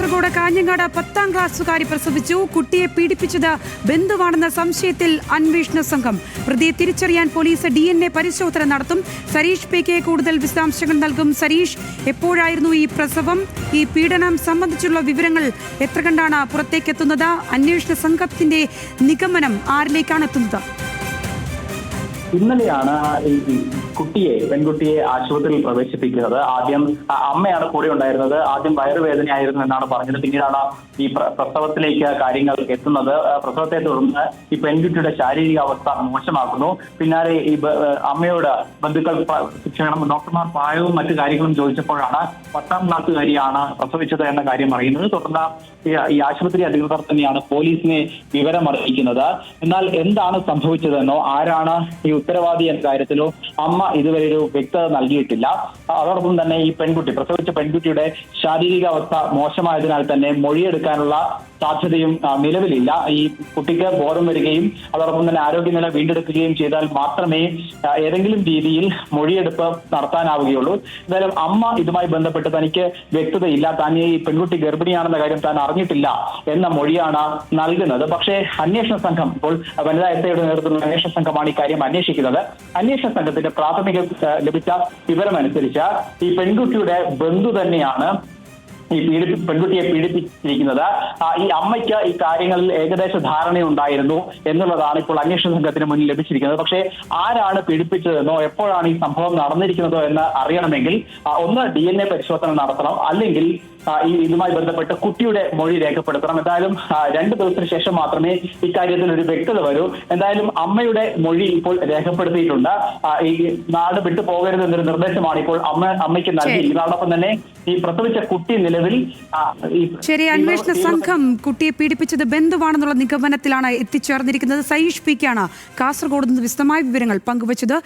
കാസർഗോഡ് കാഞ്ഞങ്ങാട് 10ാം ക്ലാസ്സുകാരി പ്രസവിച്ചു. കുട്ടിയെ പീഡിപ്പിച്ചത് ബന്ധുവാണെന്ന സംശയത്തിൽ അന്വേഷണ സംഘം. പ്രതിയെ തിരിച്ചറിയാൻ പോലീസ് DNA പരിശോധന നടത്തും. സരീഷ് PK കൂടുതൽ വിശദാംശങ്ങൾ നൽകും. സരീഷ്, എപ്പോഴായിരുന്നു ഈ പ്രസവം? ഈ പീഡനം സംബന്ധിച്ചുള്ള വിവരങ്ങൾ എത്ര കണ്ടാണ് പുറത്തേക്കെത്തുന്നത്? അന്വേഷണ സംഘത്തിന്റെ നിഗമനം ആരിലേക്കാണ് എത്തുന്നത്? ഇന്നലെയാണ് ഈ പെൺകുട്ടിയെ ആശുപത്രിയിൽ പ്രവേശിപ്പിക്കുന്നത്. ആദ്യം അമ്മയാണ് കൂടെ ഉണ്ടായിരുന്നത്. ആദ്യം വയറുവേദനയായിരുന്നു എന്നാണ് പറഞ്ഞത്. പിന്നീടാണ് ഈ പ്രസവത്തിലേക്ക് കാര്യങ്ങൾ എത്തുന്നത്. പ്രസവത്തെ തുടർന്ന് ഈ പെൺകുട്ടിയുടെ ശാരീരിക അവസ്ഥ മോശമാക്കുന്നു. പിന്നാലെ ഈ അമ്മയോട് ബന്ധുക്കൾ ഡോക്ടർമാർ പ്രായവും മറ്റു കാര്യങ്ങളും ചോദിച്ചപ്പോഴാണ് 10ാം ക്ലാസ്സുകാരിയാണ് പ്രസവിച്ചത് എന്ന കാര്യം അറിയുന്നത്. തുടർന്ന് ഈ ആശുപത്രി അധികൃതർ തന്നെയാണ് പോലീസിനെ വിവരം അറിയിക്കുന്നത്. എന്നാൽ എന്താണ് സംഭവിച്ചതെന്നോ ആരാണ് ഈ ഉത്തരവാദി എന്ന കാര്യത്തിലോ അമ്മ ഇതുവരെ ഒരു വ്യക്തത നൽകിയിട്ടില്ല. അതോടൊപ്പം തന്നെ ഈ പ്രസവിച്ച പെൺകുട്ടിയുടെ ശാരീരികാവസ്ഥ മോശമായതിനാൽ തന്നെ മൊഴിയെടുക്കാനുള്ള സാധ്യതയും നിലവിലില്ല. ഈ കുട്ടിക്ക് ബോധം വരികയും അതോടൊപ്പം തന്നെ ആരോഗ്യനില വീണ്ടെടുക്കുകയും ചെയ്താൽ മാത്രമേ ഏതെങ്കിലും രീതിയിൽ മൊഴിയെടുപ്പ് നടത്താനാവുകയുള്ളൂ. എന്തായാലും അമ്മ ഇതുമായി ബന്ധപ്പെട്ട് തനിക്ക് വ്യക്തതയില്ല, താൻ ഈ പെൺകുട്ടി ഗർഭിണിയാണെന്ന കാര്യം താൻ അറിഞ്ഞിട്ടില്ല എന്ന മൊഴിയാണ് നൽകുന്നത്. പക്ഷേ അന്വേഷണ സംഘം, ഇപ്പോൾ വനിതാ എസ്ഐയുടെ നേതൃത്വത്തിലുള്ള അന്വേഷണ സംഘമാണ് ഈ കാര്യം അന്വേഷിക്കുന്നത്. അന്വേഷണ സംഘത്തിന്റെ പ്രാഥമിക ലഭിച്ച വിവരമനുസരിച്ച് ഈ പെൺകുട്ടിയുടെ ബന്ധു തന്നെയാണ് ഈ പെൺകുട്ടിയെ പീഡിപ്പിച്ചിരിക്കുന്നത്. ഈ അമ്മയ്ക്ക് ഈ കാര്യങ്ങളിൽ ഏകദേശ ധാരണയുണ്ടായിരുന്നു എന്നുള്ളതാണ് ഇപ്പോൾ അന്വേഷണ സംഘത്തിന് മുന്നിൽ ലഭിച്ചിരിക്കുന്നത്. പക്ഷേ ആരാണ് പീഡിപ്പിച്ചതെന്നോ എപ്പോഴാണ് ഈ സംഭവം നടന്നിരിക്കുന്നതോ എന്ന് അറിയണമെങ്കിൽ ഒന്ന് DNA പരിശോധന നടത്തണം, അല്ലെങ്കിൽ ഇതുമായി ബന്ധപ്പെട്ട് കുട്ടിയുടെ മൊഴി രേഖപ്പെടുത്തണം. എന്തായാലും 2 ദിവസത്തിന് ശേഷം മാത്രമേ ഇക്കാര്യത്തിൽ ഒരു വ്യക്തത വരൂ. എന്തായാലും അമ്മയുടെ മൊഴി ഇപ്പോൾ രേഖപ്പെടുത്തിയിട്ടുണ്ട്. ഈ നാട് വിട്ടു പോകരുത് എന്നൊരു നിർദ്ദേശമാണ് ഇപ്പോൾ അമ്മയ്ക്ക് നൽകിയിരിക്കുന്നത്. അതോടൊപ്പം തന്നെ ഈ പ്രസവിച്ച കുട്ടി നിലവിൽ ശരി, അന്വേഷണ സംഘം കുട്ടിയെ പീഡിപ്പിച്ചത് ബന്ധുവാണെന്നുള്ള നിഗമനത്തിലാണ് എത്തിച്ചേർന്നിരിക്കുന്നത്. സരീഷ് PK ആണ് കാസർഗോഡ് നിന്ന് വിശദമായ വിവരങ്ങൾ പങ്കുവച്ചത്.